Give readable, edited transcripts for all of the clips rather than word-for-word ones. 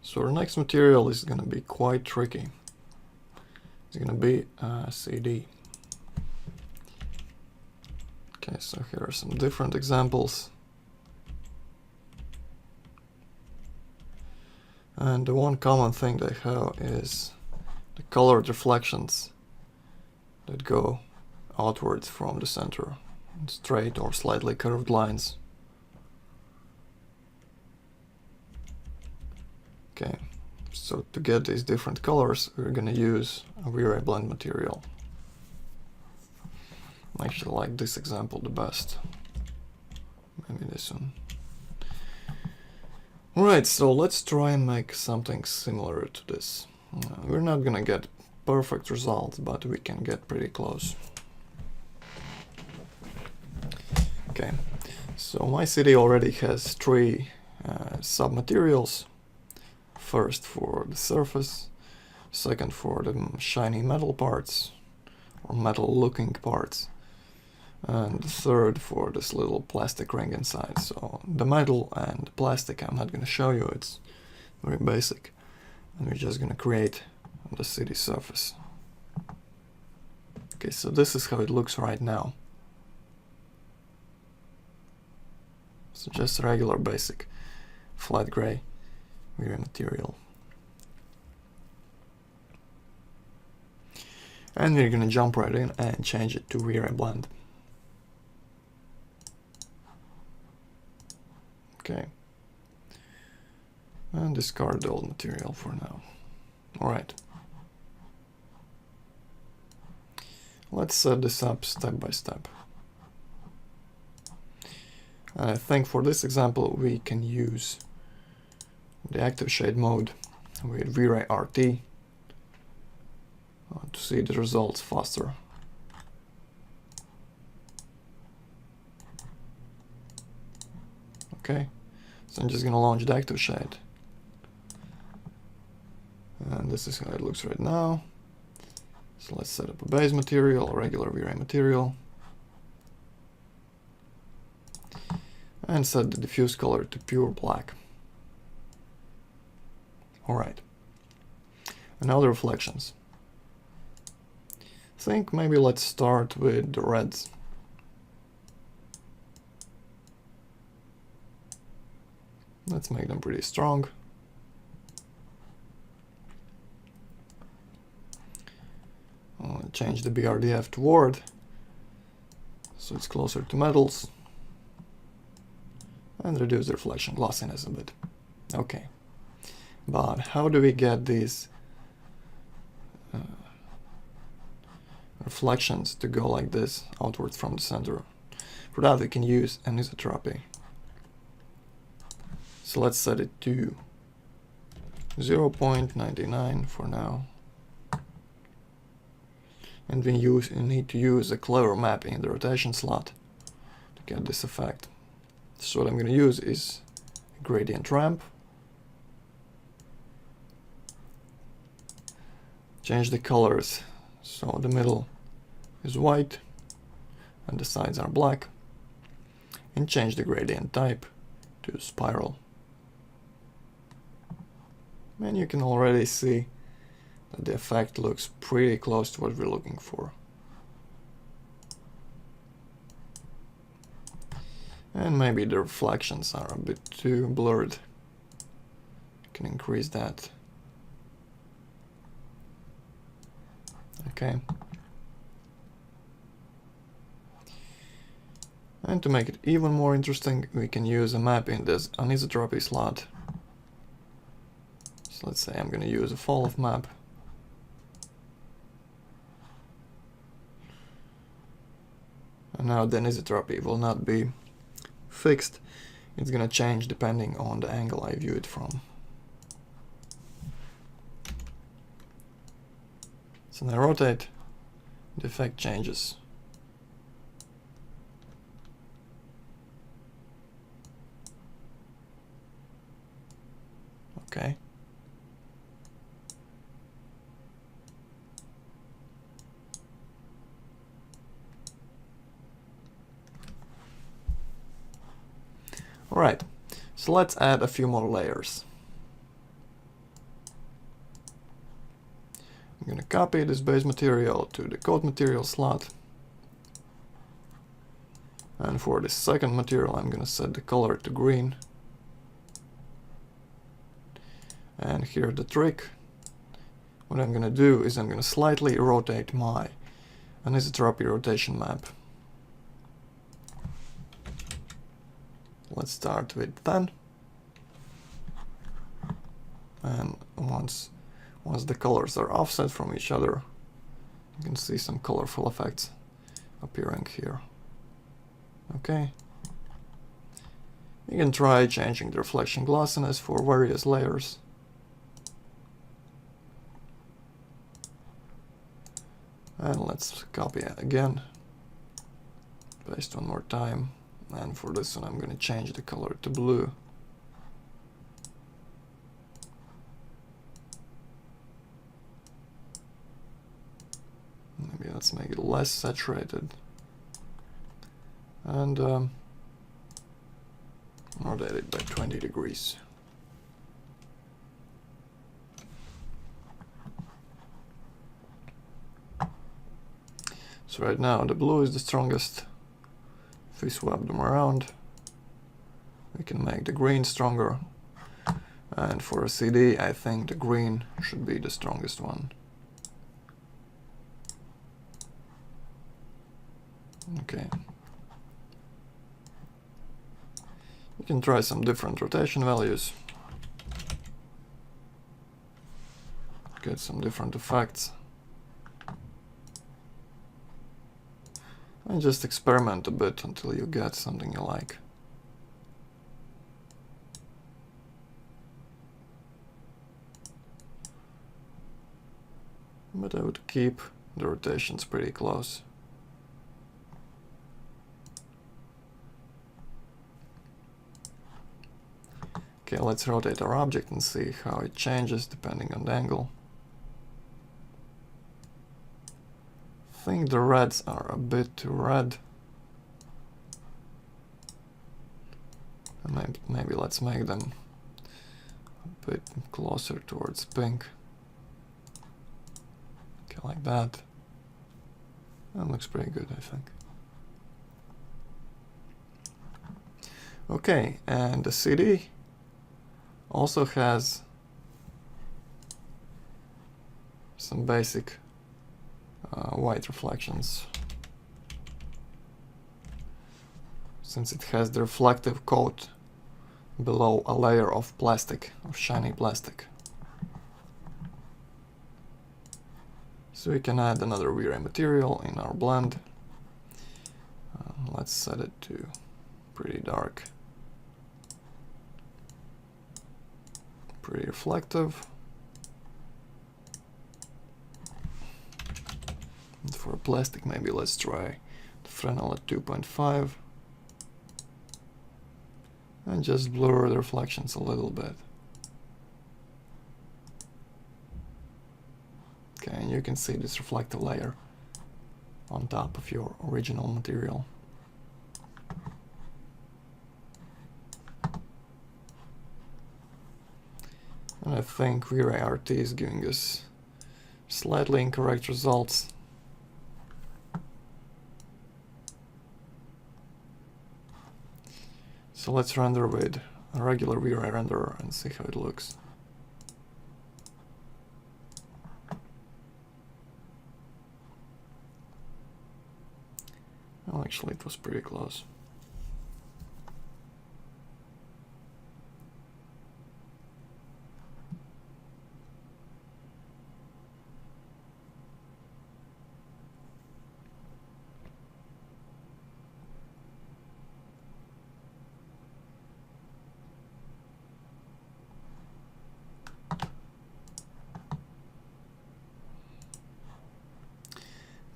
So our next material is going to be quite tricky. It's going to be CD. Okay, so here are some different examples. And the one common thing they have is the colored reflections that go outwards from the center, straight or slightly curved lines. Okay, so to get these different colors, we're gonna use a V-Ray blend material. I actually like this example the best. Maybe this one. Alright, so let's try and make something similar to this. We're not gonna get perfect results, but we can get pretty close. Okay, so my CD already has three sub-materials. First for the surface, second for the shiny metal parts, or metal-looking parts, and the third for this little plastic ring inside. So the metal and the plastic I'm not going to show you, it's very basic, and we're just going to create the CD surface. Okay, so this is how it looks right now. So just regular basic flat gray V-Ray material. And we're going to jump right in and change it to V-Ray blend. Okay. And discard the old material for now. Alright. Let's set this up step by step. I think for this example we can use the active shade mode with V-Ray RT to see the results faster. Okay, so I'm just gonna launch the active shade, and this is how it looks right now. So let's set up a base material, a regular V-Ray material, and set the diffuse color to pure black. Alright, and now the reflections. I think maybe let's start with the reds. Let's make them pretty strong. I'll change the BRDF to word, so it's closer to metals, and reduce the reflection glossiness a bit. Okay, but how do we get these reflections to go like this outwards from the center? For that we can use anisotropy. So let's set it to 0.99 for now. And we need to use a clever map in the rotation slot to get this effect. So what I'm going to use is a gradient ramp. Change the colors so the middle is white and the sides are black. And change the gradient type to spiral. And you can already see that the effect looks pretty close to what we're looking for. And maybe the reflections are a bit too blurred. You can increase that. Okay. And to make it even more interesting, we can use a map in this anisotropy slot. So let's say I'm going to use a fall-off map. And now the anisotropy will not be fixed. It's going to change depending on the angle I view it from. So when I rotate, the effect changes. Okay. Alright, so let's add a few more layers. I'm going to copy this base material to the code material slot. And for this second material, I'm going to set the color to green. And here's the trick. What I'm going to do is I'm going to slightly rotate my anisotropy rotation map. Let's start with 10. And once the colors are offset from each other, you can see some colorful effects appearing here. Okay. You can try changing the reflection glossiness for various layers. And let's copy it again. Paste one more time. And for this one I'm going to change the color to blue. Maybe let's make it less saturated. And rotate it by 20 degrees. So right now the blue is the strongest. If we swap them around, we can make the green stronger. And for a CD, I think the green should be the strongest one. Okay. You can try some different rotation values. Get some different effects. And just experiment a bit until you get something you like. But I would keep the rotations pretty close. Okay, let's rotate our object and see how it changes depending on the angle. I think the reds are a bit too red. And maybe let's make them a bit closer towards pink. Okay, like that. That looks pretty good, I think. Okay, and the CD also has some basic white reflections. Since it has the reflective coat below a layer of plastic, of shiny plastic. So we can add another V-Ray material in our blend. Let's set it to pretty dark. Pretty reflective. And for plastic, maybe let's try the Fresnel at 2.5 and just blur the reflections a little bit. Okay, and you can see this reflective layer on top of your original material. And I think V-Ray RT is giving us slightly incorrect results. So let's render with a regular V-Ray renderer and see how it looks. Well, actually it was pretty close.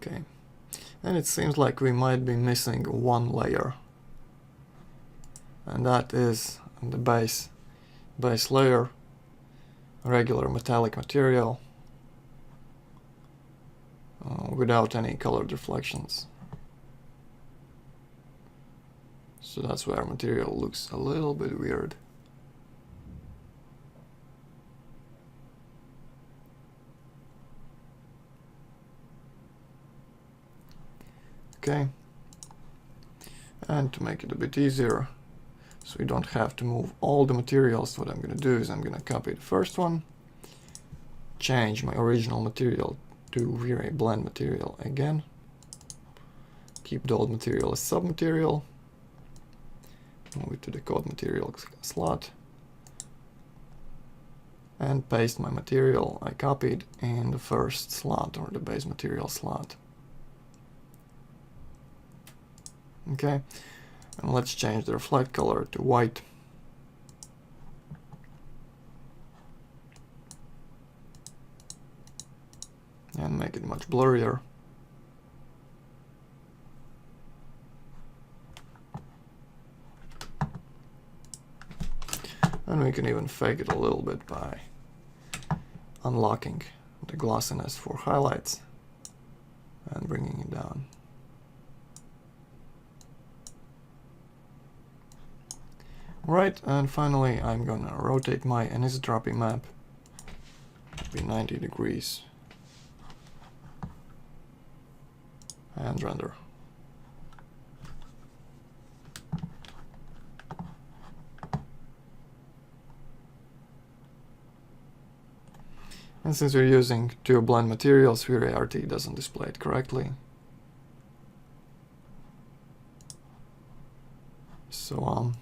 Okay, and it seems like we might be missing one layer, and that is the base layer, regular metallic material without any colored reflections. So that's why our material looks a little bit weird. Okay. And to make it a bit easier, so we don't have to move all the materials, what I'm going to do is I'm going to copy the first one, change my original material to V-Ray blend material again, keep the old material as submaterial, move it to the code material slot, and paste my material I copied in the first slot, or the base material slot. Okay, and let's change the reflect color to white. And make it much blurrier. And we can even fake it a little bit by unlocking the glossiness for highlights and bringing it down. Right, and finally I'm gonna rotate my anisotropy map to be 90 degrees and render. And since we're using two blend materials, V-Ray RT doesn't display it correctly. So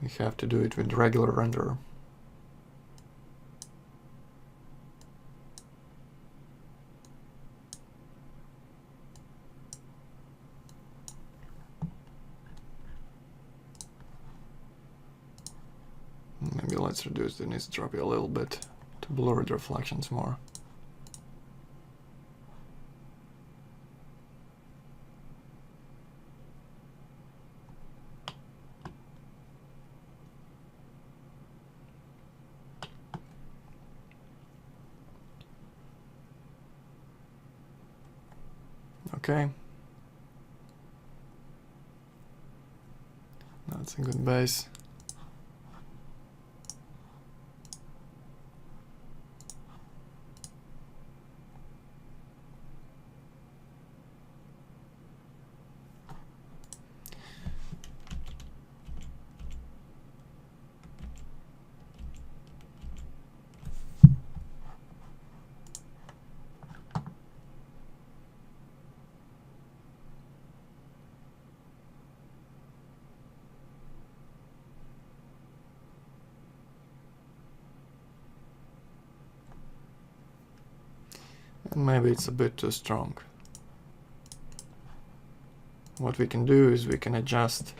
we have to do it with regular render. Maybe let's reduce the anisotropy a little bit to blur the reflections more. Okay. That's a good base. And maybe it's a bit too strong. What we can do is we can adjust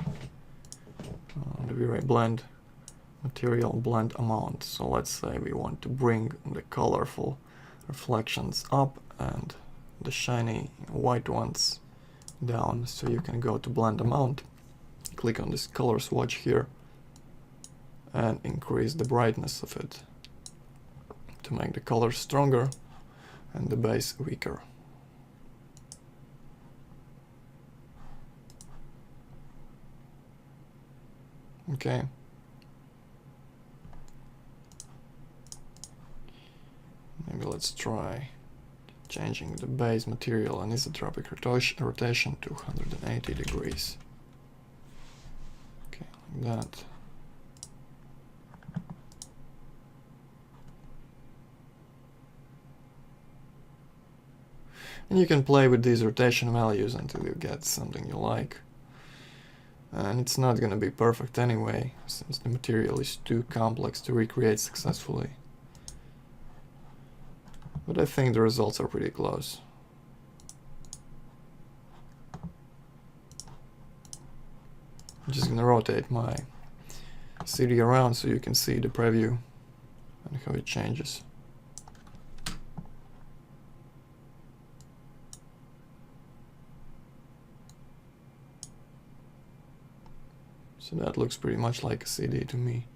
the V-Ray blend material blend amount. So let's say we want to bring the colorful reflections up and the shiny white ones down. So you can go to blend amount, click on this color swatch here, and increase the brightness of it to make the color stronger and the base weaker. Okay. Maybe let's try changing the base material anisotropic rotation to 180 degrees. Okay, like that. And you can play with these rotation values until you get something you like. And it's not going to be perfect anyway, since the material is too complex to recreate successfully. But I think the results are pretty close. I'm just going to rotate my CD around so you can see the preview and how it changes. So that looks pretty much like a CD to me.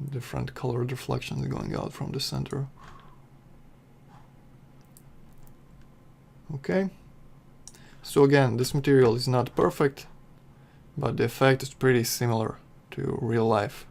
Different colored reflections going out from the center. Okay. So again, this material is not perfect, but the effect is pretty similar to real life